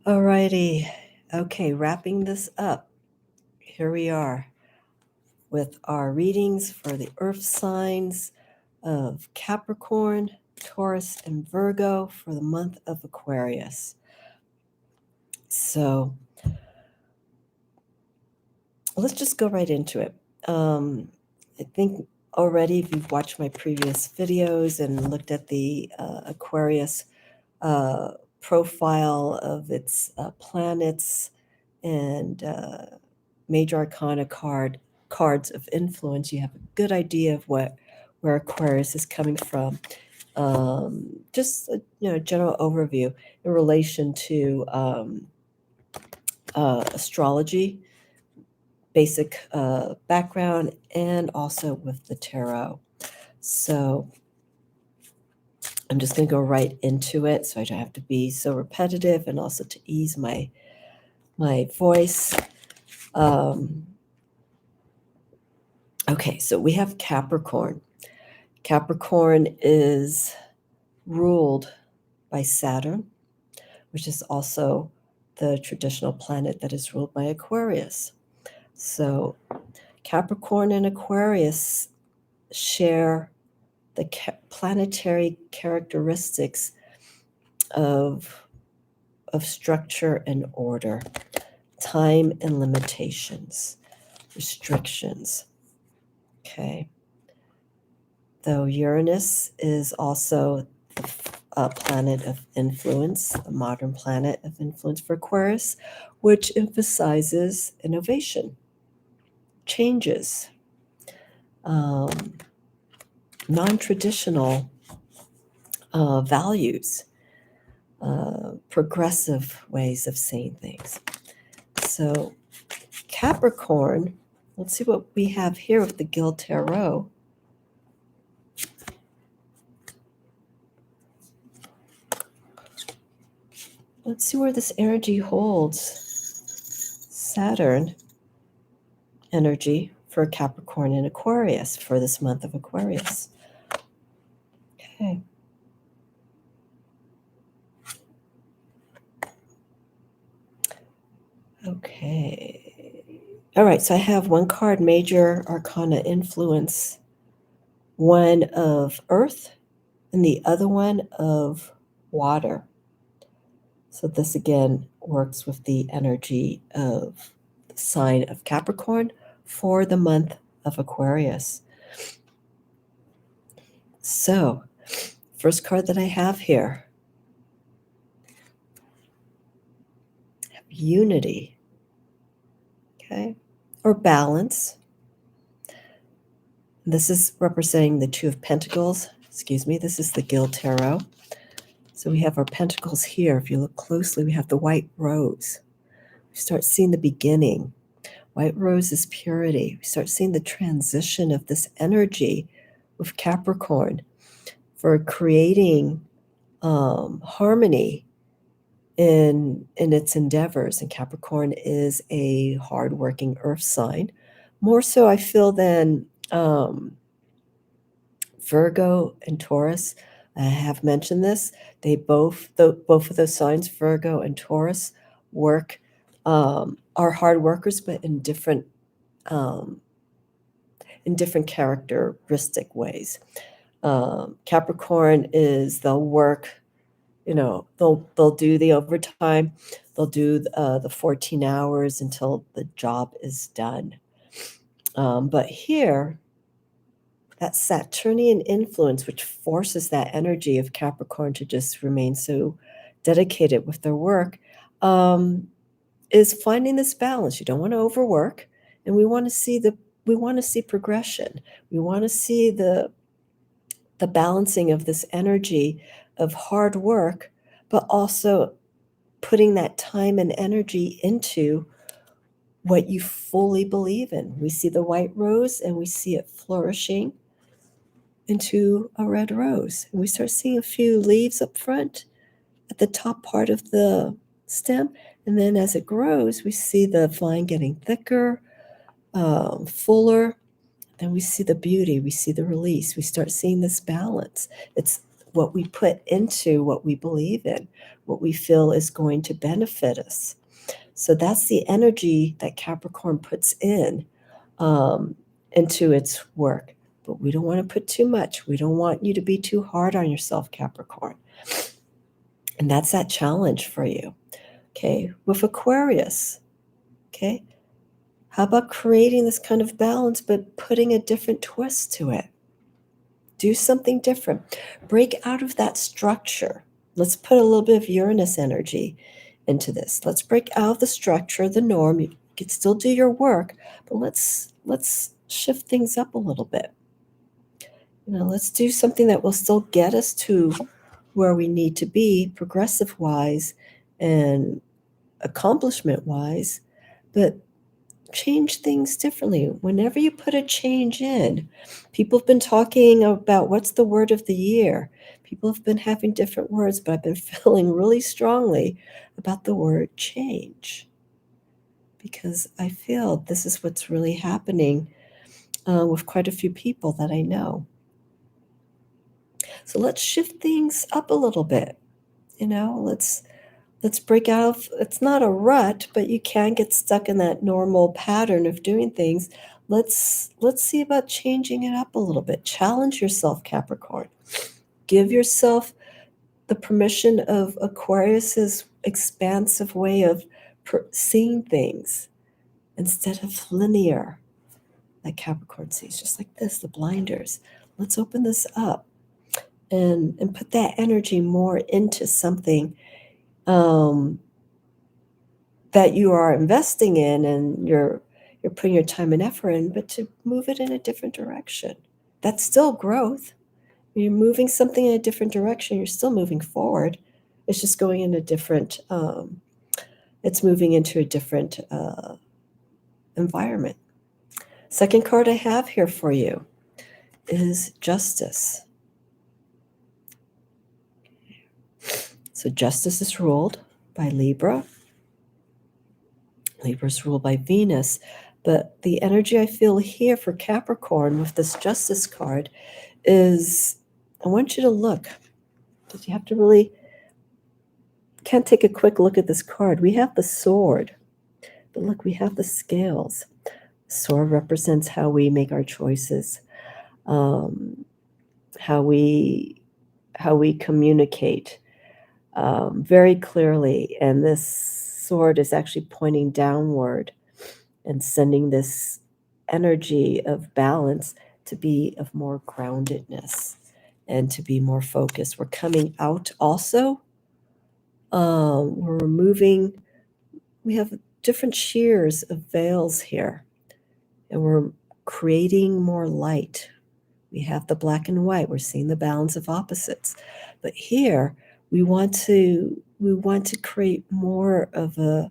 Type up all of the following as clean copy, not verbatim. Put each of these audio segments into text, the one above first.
Alrighty. Okay, wrapping this up. Here we are with our readings for the earth signs of Capricorn, Taurus, and Virgo for the month of Aquarius. So let's just go right into it. I think already, if you've watched my previous videos and looked at the Aquarius profile of its planets and major arcana cards of influence, you have a good idea of where Aquarius is coming from. Just a general overview in relation to astrology, basic background, and also with the tarot. So I'm just going to go right into it so I don't have to be so repetitive, and also to ease my voice. Okay, so we have Capricorn. Capricorn is ruled by Saturn, which is also the traditional planet that is ruled by Aquarius. So Capricorn and Aquarius share the planetary characteristics of structure and order, time and limitations, restrictions. Okay. Though Uranus is also a planet of influence, a modern planet of influence for Aquarius, which emphasizes innovation, changes, non-traditional values, progressive ways of seeing things. So Capricorn, let's see what we have here with the Guild Tarot. Let's see where this energy holds. Saturn energy for Capricorn and Aquarius for this month of Aquarius. Okay. Okay. All right, so I have one card, Major Arcana Influence, one of Earth, and the other one of Water. So this again works with the energy of the sign of Capricorn for the month of Aquarius. So, first card that I have here, I have Unity, okay, or balance. This is representing the Two of Pentacles. Excuse me, this is the Guild Tarot. So we have our pentacles here. If you look closely, we have the white rose. We start seeing the beginning. White rose is purity. We start seeing the transition of this energy with Capricorn for creating harmony in its endeavors. And Capricorn is a hardworking earth sign. More so, I feel, than Virgo and Taurus. I have mentioned this. They both of those signs, Virgo and Taurus, are hard workers, but in different characteristic ways. Capricorn is they'll work, they'll do the overtime, they'll do the 14 hours until the job is done. But here, that Saturnian influence, which forces that energy of Capricorn to just remain so dedicated with their work, is finding this balance. You don't want to overwork, and we want to see progression. We want to see the balancing of this energy of hard work, but also putting that time and energy into what you fully believe in. We see the white rose and we see it flourishing into a red rose. And we start seeing a few leaves up front at the top part of the stem. And then as it grows, we see the vine getting thicker, fuller. Then we see the beauty, we see the release. We start seeing this balance. It's what we put into what we believe in, what we feel is going to benefit us. So that's the energy that Capricorn puts in into its work. But we don't want to put too much. We don't want you to be too hard on yourself, Capricorn. And that's that challenge for you. Okay, with Aquarius, okay, how about creating this kind of balance, but putting a different twist to it? Do something different. Break out of that structure. Let's put a little bit of Uranus energy into this. Let's break out of the structure, the norm. You can still do your work, but let's shift things up a little bit. Let's do something that will still get us to where we need to be, progressive-wise and accomplishment-wise, but change things differently. Whenever you put a change in, people have been talking about what's the word of the year. People have been having different words, but I've been feeling really strongly about the word change, because I feel this is what's really happening with quite a few people that I know. So let's shift things up a little bit. Let's break out of, it's not a rut, but you can get stuck in that normal pattern of doing things. Let's see about changing it up a little bit. Challenge yourself, Capricorn. Give yourself the permission of Aquarius's expansive way of seeing things instead of linear, like Capricorn sees, just like this, the blinders. Let's open this up and put that energy more into something that you are investing in, and you're putting your time and effort in, but to move it in a different direction. That's still growth. When you're moving something in a different direction, you're still moving forward. It's just going in a different, it's moving into a different environment. Second card I have here for you is Justice. So Justice is ruled by Libra. Libra's ruled by Venus. But the energy I feel here for Capricorn with this Justice card is, I want you to look. Because you have to really, can't take a quick look at this card. We have the sword. But look, we have the scales. Sword represents how we make our choices, how we communicate very clearly. And this sword is actually pointing downward and sending this energy of balance to be of more groundedness and to be more focused. We're coming out also. We're removing, we have different shears of veils here, and we're creating more light. We have the black and white. We're seeing the balance of opposites. But here we want to create more of a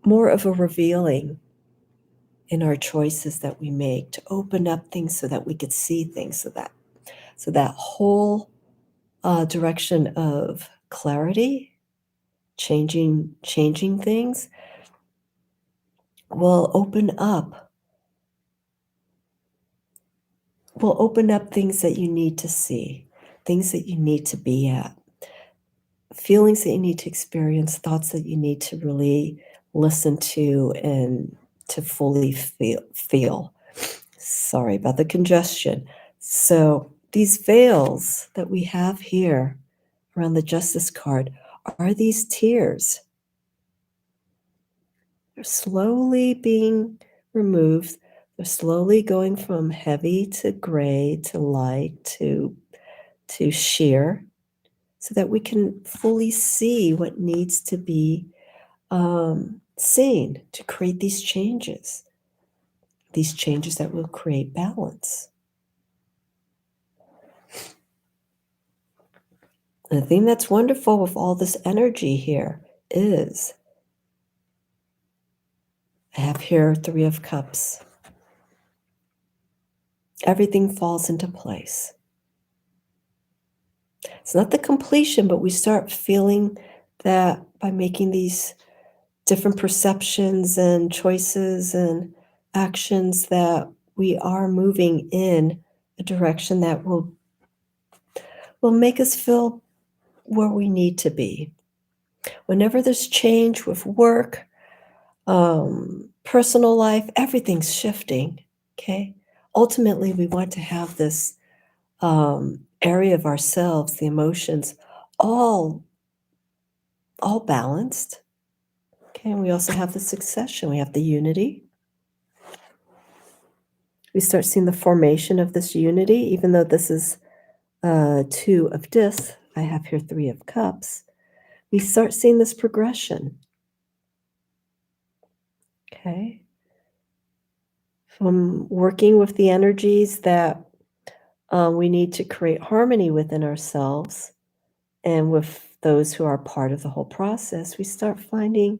revealing in our choices that we make, to open up things so that we could see things, so that whole direction of clarity, changing things will open up things that you need to see, things that you need to be at, feelings that you need to experience, thoughts that you need to really listen to and to fully feel. Sorry about the congestion. So these veils that we have here around the Justice card are these tears. They're slowly being removed. They're slowly going from heavy to gray to light to sheer, so that we can fully see what needs to be seen to create these changes that will create balance. And the thing that's wonderful with all this energy here is, I have here Three of Cups. Everything falls into place. It's not the completion, but we start feeling that by making these different perceptions and choices and actions, that we are moving in a direction that will make us feel where we need to be. Whenever there's change with work, personal life, everything's shifting, okay? Ultimately, we want to have this area of ourselves, the emotions, all balanced. Okay, and we also have the succession. We have the unity. We start seeing the formation of this unity, even though this is 2 of discs. I have here 3 of cups. We start seeing this progression. Okay. From working with the energies that we need to create harmony within ourselves and with those who are part of the whole process, we start finding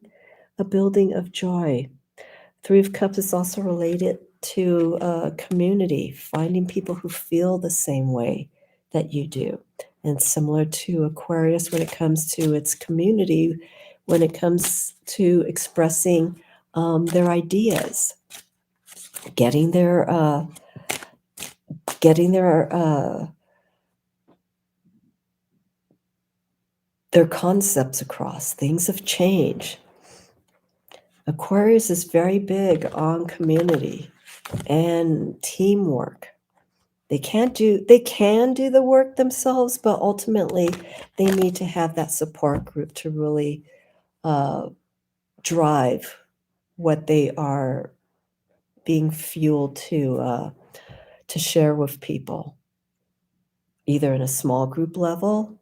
a building of joy. 3 of Cups is also related to community, finding people who feel the same way that you do. And similar to Aquarius when it comes to its community, when it comes to expressing their ideas, getting their concepts across. Things have changed. Aquarius is very big on community and teamwork. They can do the work themselves, but ultimately they need to have that support group to really drive what they are being fueled to share with people, either in a small group level,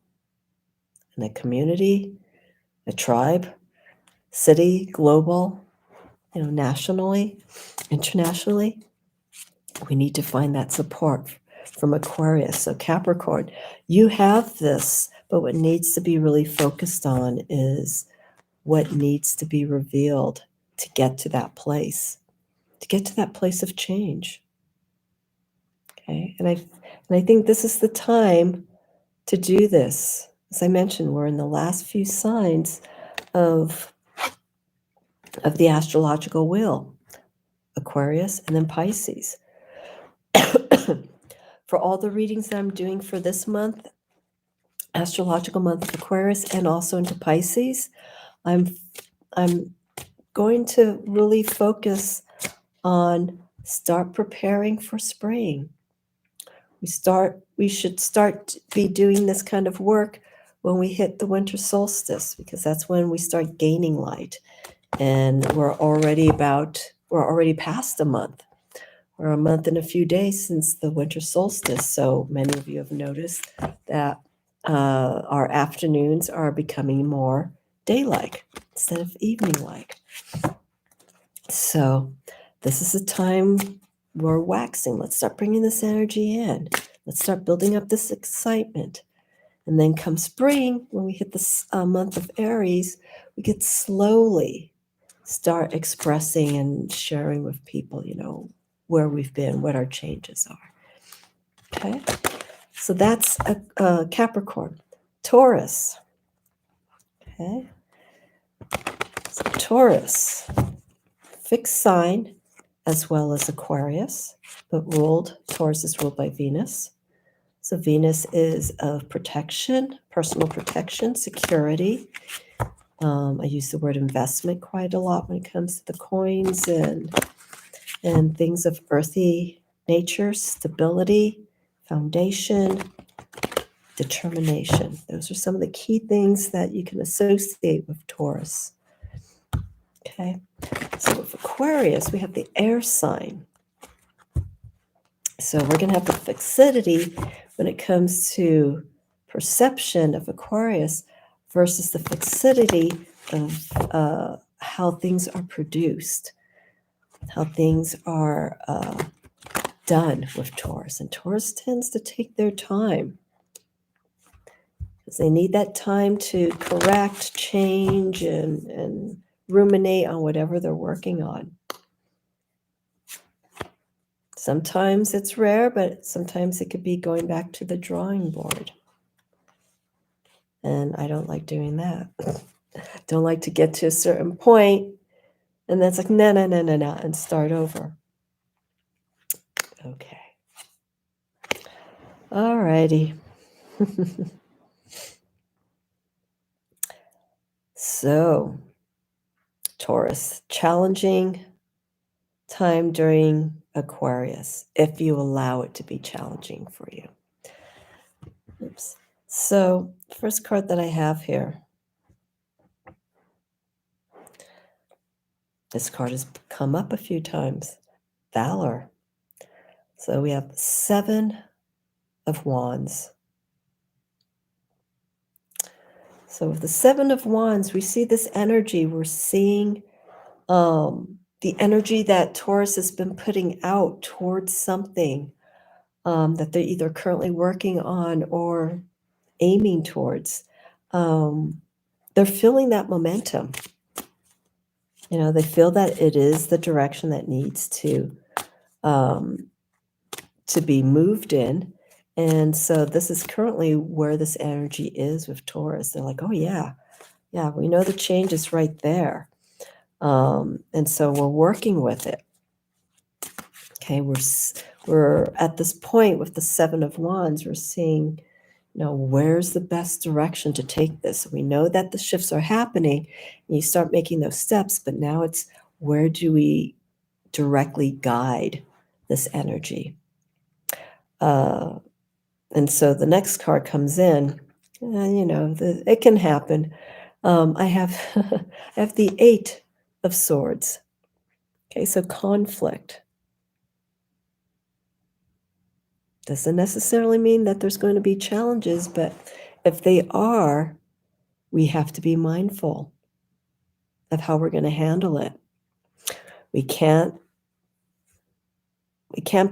in a community, a tribe, city, global, nationally, internationally. We need to find that support from Aquarius. So Capricorn, you have this, but what needs to be really focused on is what needs to be revealed to get to that place of change. Okay, and I think this is the time to do this. As I mentioned, we're in the last few signs of the astrological wheel, Aquarius and then Pisces. For all the readings that I'm doing for this month, astrological month of Aquarius, and also into Pisces, I'm going to really focus on start preparing for spring. We should start be doing this kind of work when we hit the winter solstice, because that's when we start gaining light. And we're already past a month. We're a month and a few days since the winter solstice. So many of you have noticed that our afternoons are becoming more day-like instead of evening-like. So this is a time we're waxing. Let's start bringing this energy in. Let's start building up this excitement. And then come spring, when we hit this month of Aries, we could slowly start expressing and sharing with people, where we've been, what our changes are. Okay? So that's a Capricorn. Taurus. Okay? So Taurus, fixed sign, as well as Aquarius, but Taurus is ruled by Venus. So Venus is of protection, personal protection, security. I use the word investment quite a lot when it comes to the coins and things of earthy nature, stability, foundation, determination. Those are some of the key things that you can associate with Taurus. Okay, so with Aquarius, we have the air sign. So we're going to have the fixity when it comes to perception of Aquarius versus the fixity of how things are produced, how things are done with Taurus. And Taurus tends to take their time because they need that time to correct, change, and ruminate on whatever they're working on. Sometimes it's rare, but sometimes it could be going back to the drawing board. And I don't like doing that. Don't like to get to a certain point and then it's like, no, and start over. Okay. All righty. So, Taurus, challenging time during Aquarius, if you allow it to be challenging for you. Oops. So, first card that I have here. This card has come up a few times. Valor. So we have 7 of Wands. So with the 7 of Wands, we see this energy. We're seeing the energy that Taurus has been putting out towards something that they're either currently working on or aiming towards. They're feeling that momentum. You know, they feel that it is the direction that needs to be moved in. And so this is currently where this energy is with Taurus. They're like, oh, yeah, we know the change is right there. And so we're working with it. Okay, we're at this point with the 7 of Wands, we're seeing, you know, where's the best direction to take this? We know that the shifts are happening, and you start making those steps, but now it's where do we directly guide this energy? And so the next card comes in, and you know, it can happen. I have I have the 8 of Swords. Okay, so conflict doesn't necessarily mean that there's going to be challenges, but if they are, we have to be mindful of how we're going to handle it. We can't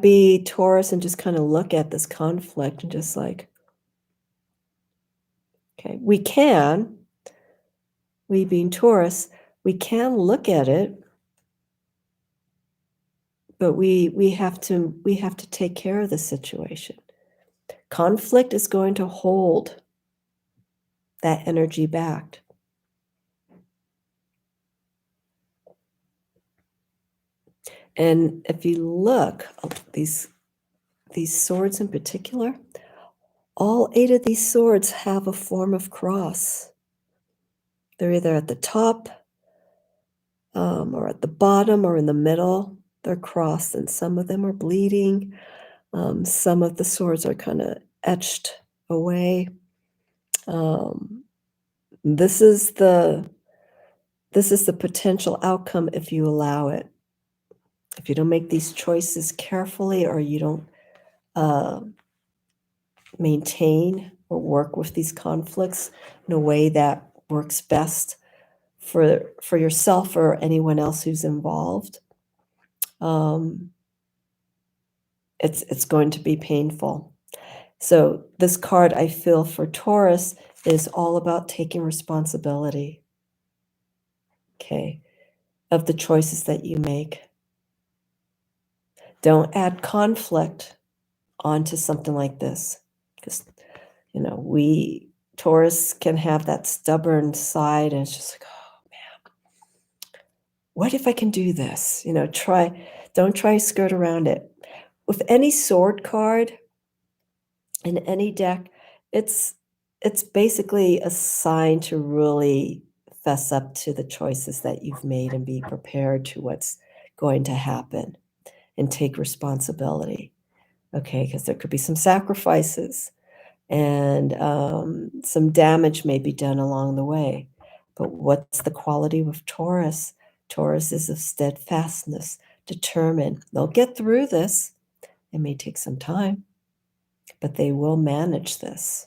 be Taurus and just kind of look at this conflict and just like, okay, we being Taurus, we can look at it, but we have to take care of the situation. Conflict is going to hold that energy back. And if you look, these swords in particular, all 8 of these swords have a form of cross. They're either at the top or at the bottom or in the middle. They're crossed, and some of them are bleeding. Some of the swords are kind of etched away. This is the potential outcome if you allow it. If you don't make these choices carefully, or you don't maintain or work with these conflicts in a way that works best for yourself or anyone else who's involved, it's going to be painful. So this card, I feel, for Taurus is all about taking responsibility, okay, of the choices that you make. Don't add conflict onto something like this, because, you know, Taurus can have that stubborn side, and it's just like, oh man, what if I can do this? You know, don't try to skirt around it. With any sword card in any deck, it's basically a sign to really fess up to the choices that you've made and be prepared to what's going to happen and take responsibility. Okay, because there could be some sacrifices and some damage may be done along the way. But what's the quality with Taurus? Taurus is of steadfastness, determined. They'll get through this. It may take some time, but they will manage this.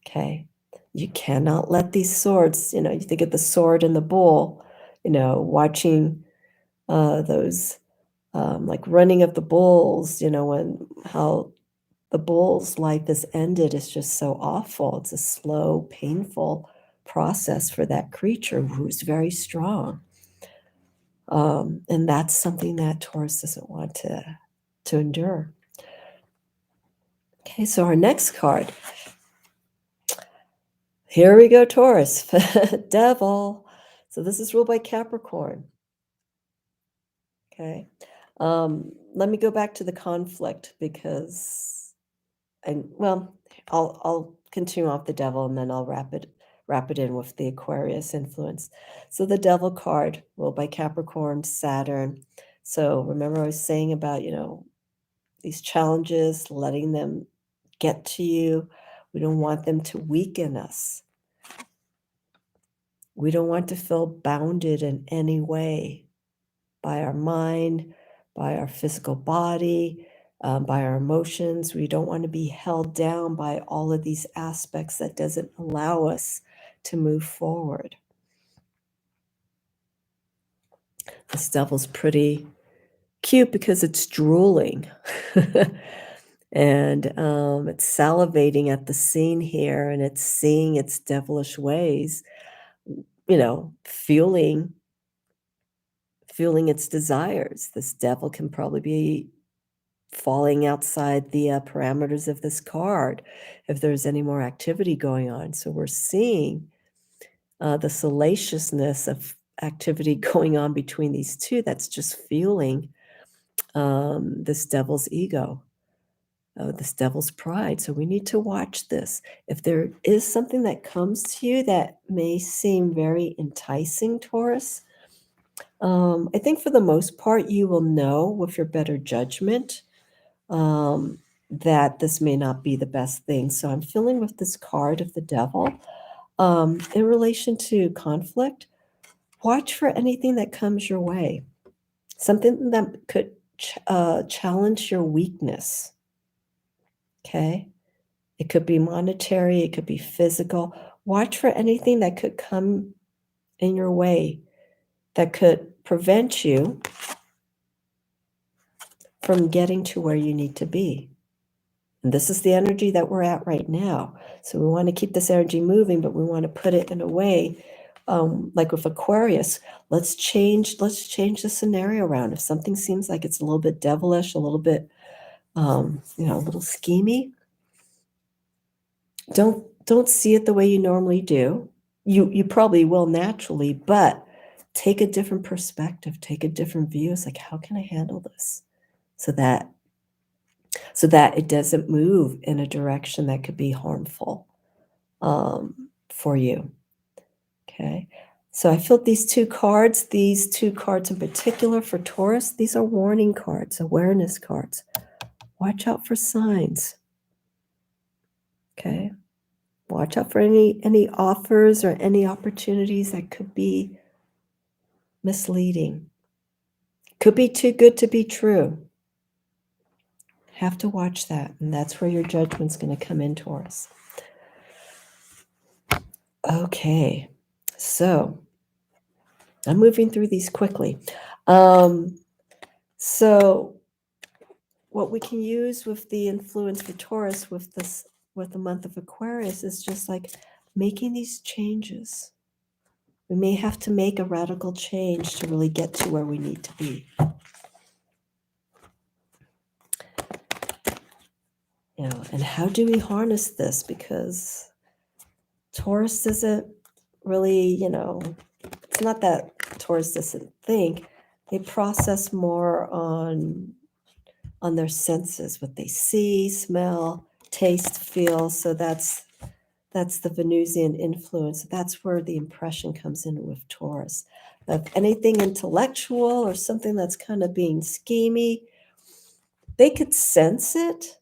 Okay? You cannot let these swords, you know, you think of the sword and the bull, you know, watching those like running of the bulls, you know, when how the bull's life is ended is just so awful. It's a slow, painful process for that creature who's very strong. And that's something that Taurus doesn't want to endure. Okay, so our next card. Here we go, Taurus. Devil. So this is ruled by Capricorn. Okay. Let me go back to the conflict, because and well, I'll continue off the devil and then I'll wrap it in with the Aquarius influence. So the devil card, ruled by Capricorn, Saturn. So remember I was saying about, these challenges, letting them get to you. We don't want them to weaken us. We don't want to feel bounded in any way by our mind, by our physical body, by our emotions. We don't want to be held down by all of these aspects that doesn't allow us to move forward. This devil's pretty cute because it's drooling. And it's salivating at the scene here, and it's seeing its devilish ways, fueling its desires. This devil can probably be falling outside the parameters of this card if there's any more activity going on. So we're seeing the salaciousness of activity going on between these two that's just fueling this devil's ego, this devil's pride. So we need to watch this. If there is something that comes to you that may seem very enticing, Taurus, I think for the most part, you will know with your better judgment that this may not be the best thing. So I'm feeling with this card of the devil, in relation to conflict, watch for anything that comes your way, something that could challenge your weakness. Okay? It could be monetary, it could be physical. Watch for anything that could come in your way that could prevent you from getting to where you need to be. And this is the energy that we're at right now. So we want to keep this energy moving, but we want to put it in a way, like with Aquarius, let's change the scenario around. If something seems like it's a little bit devilish, a little bit, a little schemy, don't see it the way you normally do. You probably will naturally, but take a different perspective, take a different view. It's like, how can I handle this so that it doesn't move in a direction that could be harmful for you. Okay. So I felt these two cards in particular for Taurus, these are warning cards, awareness cards. Watch out for signs. Okay. Watch out for any offers or any opportunities that could be misleading. Could be too good to be true. Have to watch that, and that's where your judgment's going to come in, Taurus. Okay, so I'm moving through these quickly. So what we can use with the influence for Taurus with the month of Aquarius is just like making these changes. We may have to make a radical change to really get to where we need to be. And how do we harness this? Because Taurus doesn't really, it's not that Taurus doesn't think. They process more on their senses, what they see, smell, taste, feel. So that's the Venusian influence. That's where the impression comes in with Taurus. If anything intellectual or something that's kind of being schemy, they could sense it.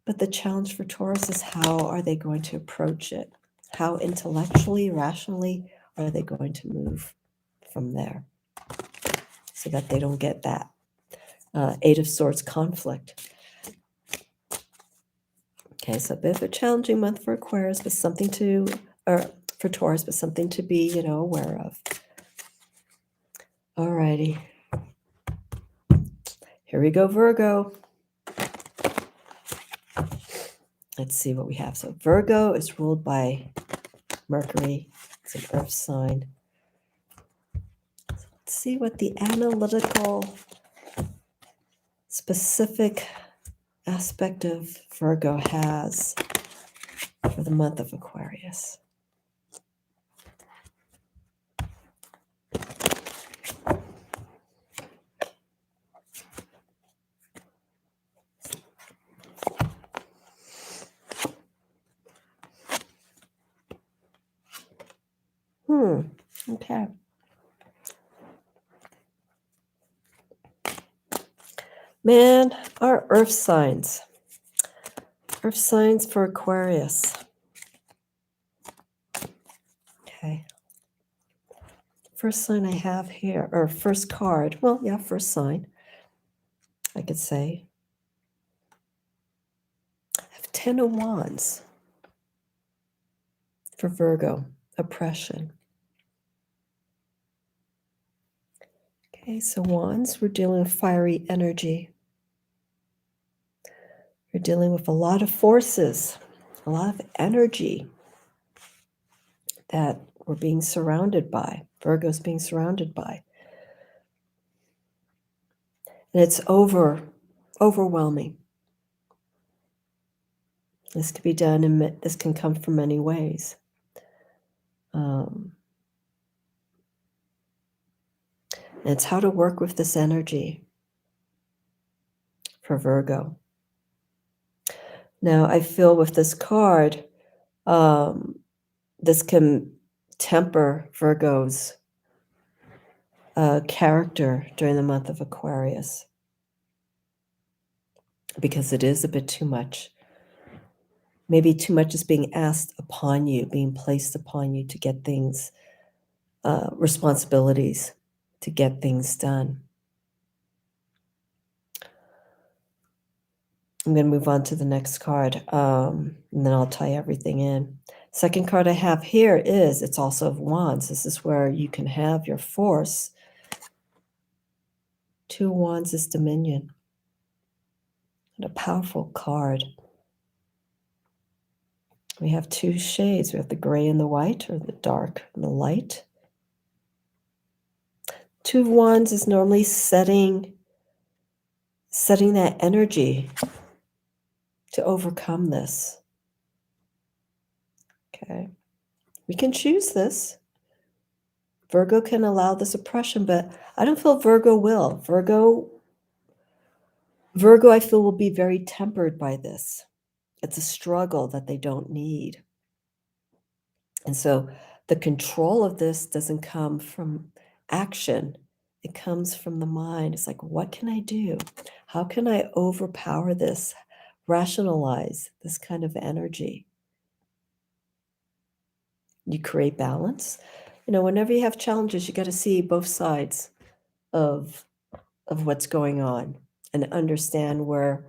But the challenge for Taurus is how are they going to approach it? How intellectually, rationally are they going to move from there so that they don't get that Eight of Swords conflict? Okay, so a bit of a challenging month for Aquarius, but for Taurus, but something to be, aware of. All righty. Here we go, Virgo. Let's see what we have. So Virgo is ruled by Mercury. It's an earth sign. So let's see what the analytical, specific aspect of Virgo has for the month of Aquarius. Okay. Man, our earth signs. Earth signs for Aquarius. Okay. First sign I have here, or first card. Well, yeah, first sign, I could say. I have 10 of Wands for Virgo, oppression. Okay, so Wands, we're dealing with fiery energy. We're dealing with a lot of forces, a lot of energy that we're being surrounded by. Virgo's being surrounded by. And it's overwhelming. This could be done, and this can come from many ways. And it's how to work with this energy for Virgo. Now, I feel with this card, this can temper Virgo's character during the month of Aquarius, because it is a bit too much. Maybe too much is being asked upon you, being placed upon you to get things, responsibilities, to get things done. I'm going to move on to the next card, and then I'll tie everything in. Second card I have here is, it's also of Wands. This is where you can have your force. 2 Wands is Dominion. And a powerful card. We have 2 shades. We have the gray and the white, or the dark and the light. 2 of Wands is normally setting that energy to overcome this. Okay. We can choose this. Virgo can allow this oppression, but I don't feel Virgo will. Virgo, I feel, will be very tempered by this. It's a struggle that they don't need. And so the control of this doesn't come from action. It comes from the mind. It's like, what can I do? How can I overpower this, rationalize this kind of energy? You create balance. You know, whenever you have challenges, you got to see both sides of what's going on and understand where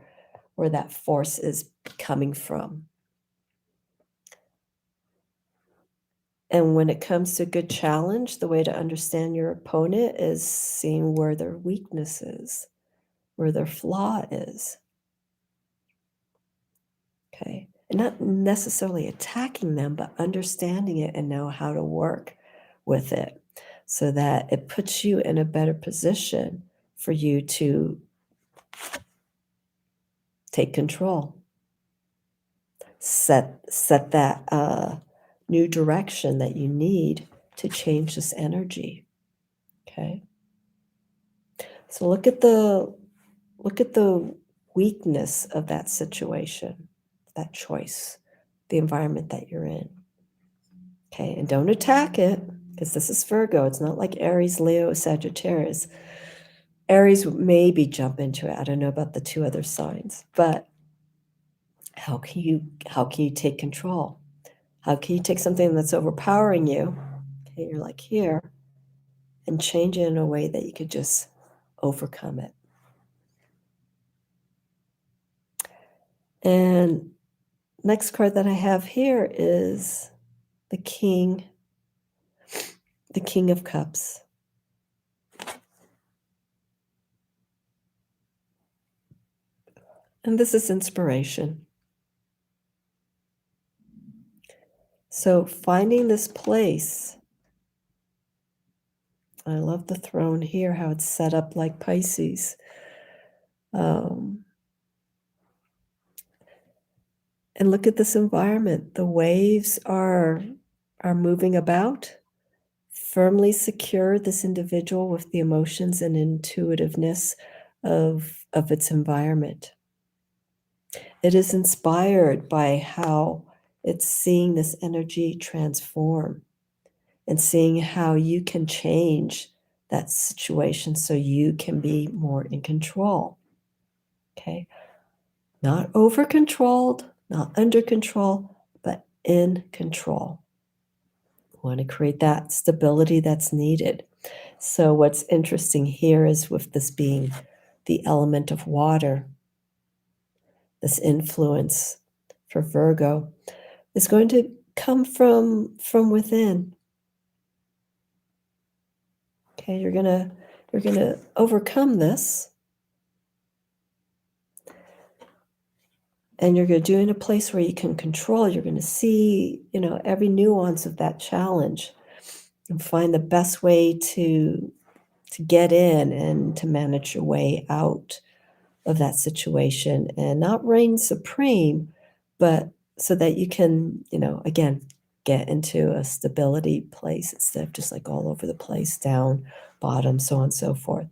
that force is coming from. And when it comes to a good challenge, the way to understand your opponent is seeing where their weakness is, where their flaw is. Okay. And not necessarily attacking them, but understanding it and know how to work with it so that it puts you in a better position for you to take control. Set that new direction that you need to change this energy. Okay. So look at the weakness of that situation, that choice, the environment that you're in. Okay, and don't attack it, because this is Virgo. It's not like Aries, Leo, Sagittarius. Aries would maybe jump into it. I don't know about the 2 other signs, but how can you take control? How can you take something that's overpowering you? Okay, you're like here, and change it in a way that you could just overcome it. And next card that I have here is the King of Cups. And this is inspiration. So finding this place, I love the throne here, how it's set up like Pisces. And look at this environment. The waves are moving about, firmly secure this individual with the emotions and intuitiveness of its environment. It is inspired by how it's seeing this energy transform. and seeing how you can change that situation so you can be more in control. Okay? Not over controlled, not under control, but in control. You want to create that stability that's needed. So, what's interesting here is with this being the element of water, this influence for Virgo is going to come from within. Okay, you're gonna overcome this, and you're gonna do it in a place where you can control. You're gonna see, every nuance of that challenge, and find the best way to get in and to manage your way out of that situation, and not reign supreme, but so that you can, again, get into a stability place instead of just like all over the place, down, bottom, so on and so forth.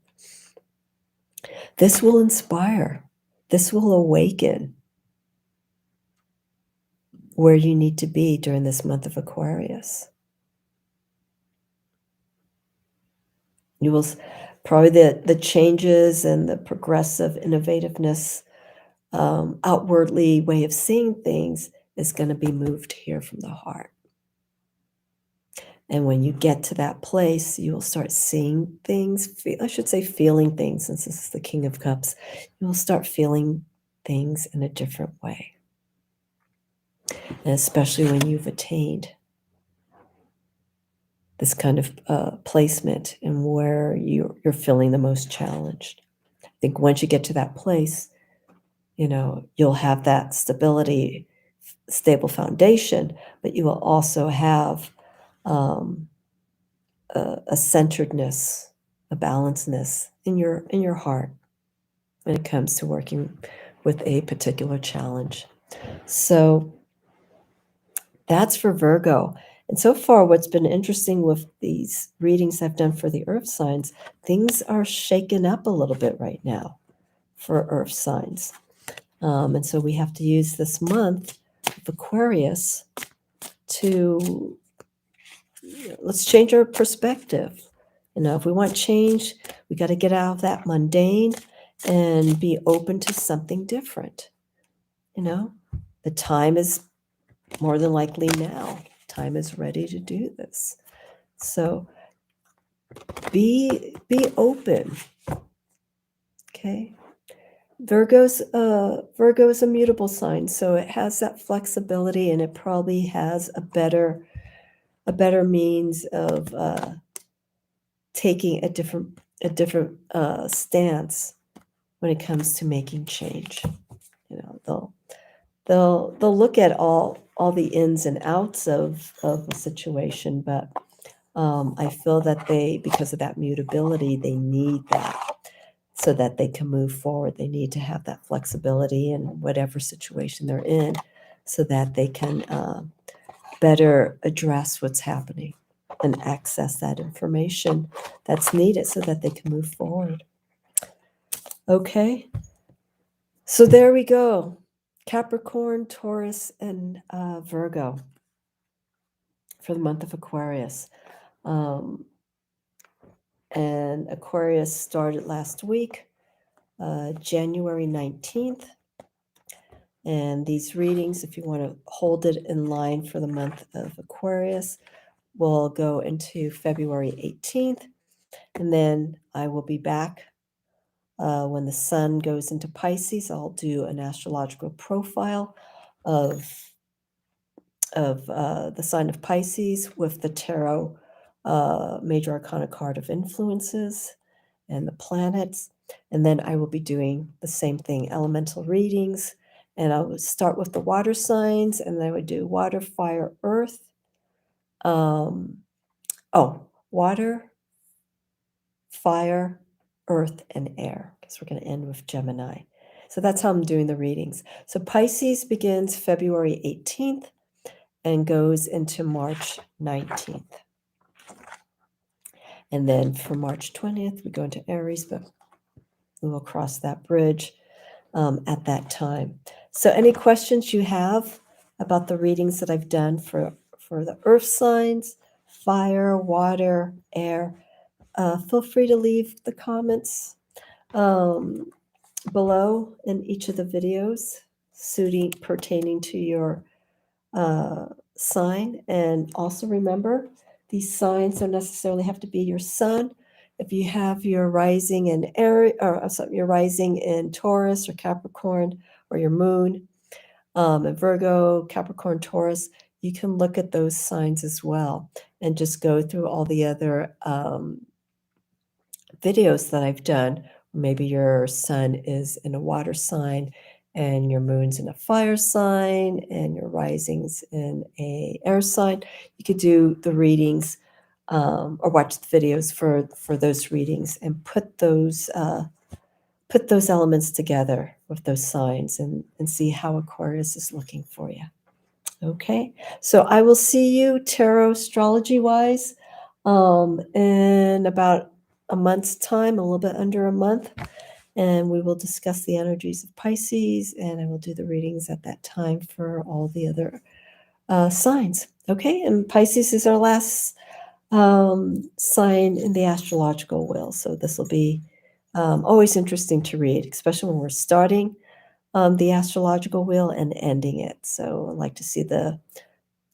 This will inspire. This will awaken where you need to be during this month of Aquarius. You will probably the changes and the progressive innovativeness, outwardly way of seeing things is going to be moved here from the heart. And when you get to that place, you will start seeing things, I should say feeling things, since this is the King of Cups. You will start feeling things in a different way. And especially when you've attained this kind of placement and where you're feeling the most challenged. I think once you get to that place, you'll have that stability, stable foundation, but you will also have a centeredness, a balancedness in your heart when it comes to working with a particular challenge. So that's for Virgo. And so far, what's been interesting with these readings I've done for the earth signs, things are shaken up a little bit right now for earth signs. And so we have to use this month of Aquarius to, let's change our perspective. If we want change, we got to get out of that mundane and be open to something different. The time is more than likely now. Time is ready to do this. So be open. Okay. Virgo is a mutable sign, so it has that flexibility, and it probably has a better means of taking a different stance when it comes to making change. They'll look at all the ins and outs of a situation, but I feel that because of that mutability, they need that so that they can move forward. They need to have that flexibility in whatever situation they're in so that they can better address what's happening and access that information that's needed so that they can move forward. Okay, so there we go. Capricorn, Taurus, and Virgo for the month of Aquarius. And Aquarius started last week, January 19th. And these readings, if you want to hold it in line for the month of Aquarius, will go into February 18th. And then I will be back when the sun goes into Pisces. I'll do an astrological profile of the sign of Pisces with the tarot major arcana card of influences and the planets. And then I will be doing the same thing, elemental readings. And I would start with the water signs, and then I would do water, fire, earth. Water, fire, earth, and air, because we're going to end with Gemini. So that's how I'm doing the readings. So Pisces begins February 18th and goes into March 19th. And then for March 20th, we go into Aries, but we will cross that bridge at that time. So any questions you have about the readings that I've done for the earth signs, fire, water, air, feel free to leave the comments below in each of the videos pertaining to your sign. And also remember, these signs don't necessarily have to be your sun. If you have your rising in Aries, or your rising in Taurus or Capricorn, or your moon in Virgo, Capricorn, Taurus, you can look at those signs as well and just go through all the other videos that I've done. Maybe your sun is in a water sign and your moon's in a fire sign and your rising's in a air sign. You could do the readings or watch the videos for those readings and put those elements together with those signs and see how Aquarius is looking for you. Okay, so I will see you tarot astrology wise in about a month's time, a little bit under a month, and we will discuss the energies of Pisces, and I will do the readings at that time for all the other signs. Okay, and Pisces is our last sign in the astrological wheel, so this will be always interesting to read, especially when we're starting the astrological wheel and ending it. So I like to see the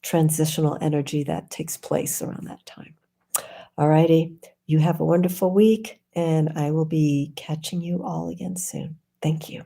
transitional energy that takes place around that time. All righty. You have a wonderful week, and I will be catching you all again soon. Thank you.